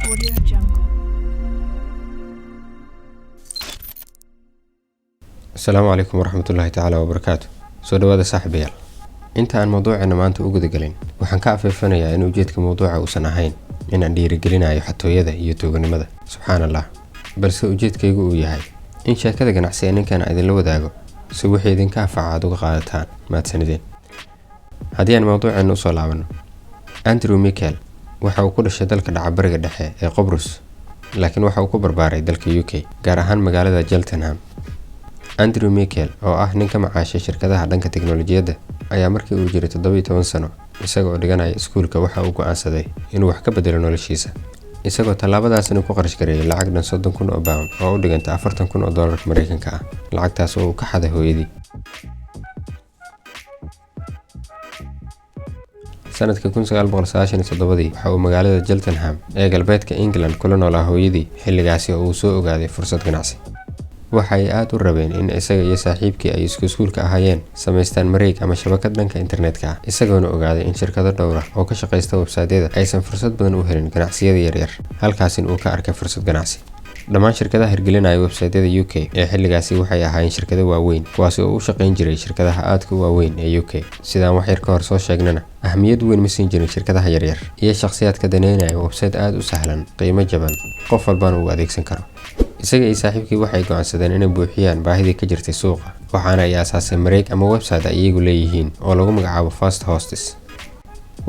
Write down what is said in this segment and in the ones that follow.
Audio Jungle. السلام عليكم ورحمة الله تعالى وبركاته. soo dhawaada saaxiibayaal. Inta aan mowduuceena maanta u guda galin, waxaan ka afeefanayaa in ujeedka mowduuca uusan ahayn in aan dhiirigelinayo xatooyada iyo tooganimada. Subxaanallah. Balse ujeedkaygu uu yahay in sheekada ganacsi ee ninkan idinla wadaago si wixii idinka anfaca aad uga qaadataan mahadsanideen. Haddii aan mowduuceena usoo laabano, Andrew Mikkel waxa uu ku dhashay dalka dhaca bariga dhexe ee Qobrus, laakiin waxa uu ku barbaaray dalka UK, gaar ahaan magaalada Cheltenham. Andrew Mikkel oo ah nin ka macaashay shirkadaha dhanka tiknoolajiyadda ayaa markii uu jiray 17 sano isagoo dhiganaya iskuulka waxa uu go'aansaday inuu wax ka bedelo noloshiisa, isagoo tallaabadaasina ku qarash gareeyay lacag dhan 30,000 oo pound oo u dhiganta $40,000 oo dollarka Mareykanka ah, lacagtaas oo uu ka xaday hooyadii. sanadka 1997 waxa uu magaalada Cheltenham ee galbeedka England kula noolaa hooyadii xilligaasi oo uu soo ogaaday fursad ganacsi. waxa ay aad u rabeen in isaga iyo saaxiibkii ay iskuulka ahaayeen samaystaan mareeg ama shabakad dhanka internetka ah, isagoona ogaaday in shirkado dhowr ah oo ka shaqeysta website-yada aysan fursad badan u helin ganacsiyada yaryar, halkaasin uu ka arkay fursad ganacsi. dhammaan shirkadaha hirgelinaya website-yada UK ee xilligaasi waxay ahaayeen shirkado waaweyn, kuwaas oo u shaqeyn jiray shirkadaha aadka u waaweyn ee UK. sidaan wax yar ka hor soo sheegnana, ahmiyad weyn ma siin jirin shirkadaha yaryar iyo shakhsiyaadka daneynaya website aad u sahlan, qiimo jaban, qof walbana uu adeegsan karo. isaga iyo saaxiibkii waxay go'aansadeen inay buuxiyaan baahidii ka jirtay suuqa, waxaana ay aasaasay mareeg ama website ay iyagu leeyihiin oo lagu magacaabo Fast Hostes.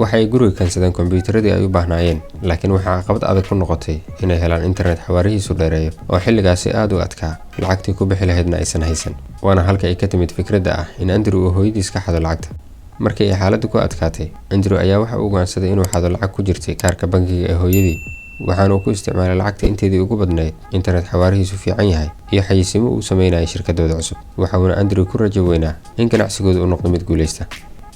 waxa ay guriga keensadeen kombiyuutaradii ay u baahnaayeen, laakiin waxaa caqabad adag ku noqotay inay helaan internet xawaarihiisu dheereeyo oo xilligaasi aad u adkaa, lacagtii ku bixi lahaydna aysan haysan. waana halka ay ka timid fikradda ah in Andrew uu hooyadiis ka xado lacagta. markii ay xaaladdu ku adkaatay, Andrew ayaa waxa uu go'aansaday inuu xado lacag ku jirtay kaarka bangiga ee hooyadii, waxaana uu ku isticmaalay lacagta inteedii ugu badnayd internet xawaarihiisu fiican yahay iyo xayisiimo uu sameynayay shirkadooda cusub. waxa uuna Andrew ku rajo weynaa in ganacsigooda uu noqdo mid guuleysta.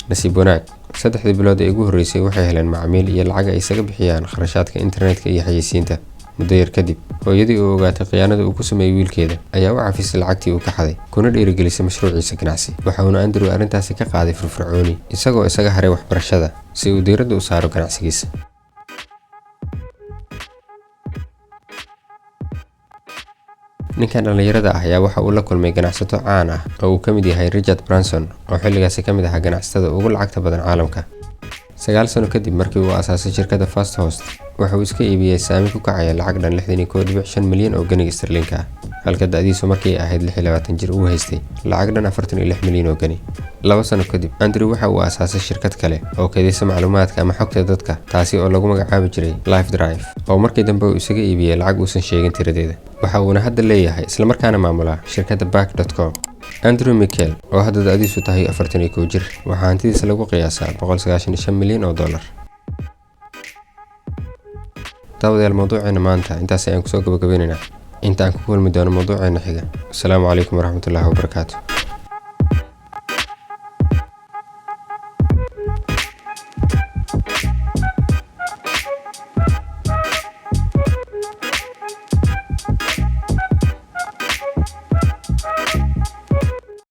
nasiib wanaag, 3 bilood ee ugu horreysay waxay heleen macaamiil iyo lacag ay isaga bixiyaan kharashaadka internetka iyo xayisiinta. muddo yar kadib, hooyadii oo ogaatay khiyaanada uu ku sameeyay wiilkeeda ayaa u cafisay lacagtii uu ka xaday, kuna dhiirigelisay mashruuciisa ganacsi. waxa uuna Andrew arrintaasi ka qaaday firfircooni, isagoo isaga haray waxbarashada si uu diiradda u saaro ganacsigiisa. ninkan dhalinyarada ah ayaa waxa uu la kulmay ganacsato caan ah oo uu ka mid yahay Richard Branson oo xilligaasi ka mid ahaa ganacsatada ugu lacagta badan caalamka. 9 sano kadib markii uu aasaasay shirkadda Fast Host, waxa uu iska iibiyay saami ku kacaya lacag dhan 61.5 milyan oo ganiga sterlinka ah, halka da'diisu markii ay ahayd 26 jir uu haystay lacag dhan 46 milyan oo gani. 2 sano kadib, Andrew waxa uu aasaasay shirkad kale oo kaydisa macluumaadka ama xogta dadka, taasi oo lagu magacaabi jiray LifeDrive, oo markii dambe uu isaga iibiyay lacag uusan sheegin tiradeeda. waxa uuna hadda leeyahay isla markaana maamulaa shirkadda Back.com. Andrew Mikkel oo hadda da'diisu tahay 41 jir, waxaa hantidiisa lagu qiyaasaa $195 milyan oo dollar. daawadayaal, mowduuceena maanta intaas ayaan kusoo gabagabaynaynaa. inta aan ku kulmi doono mowduuceena xiga. Assalaamu calaykum waraxmatullaahi wabarakaatuh.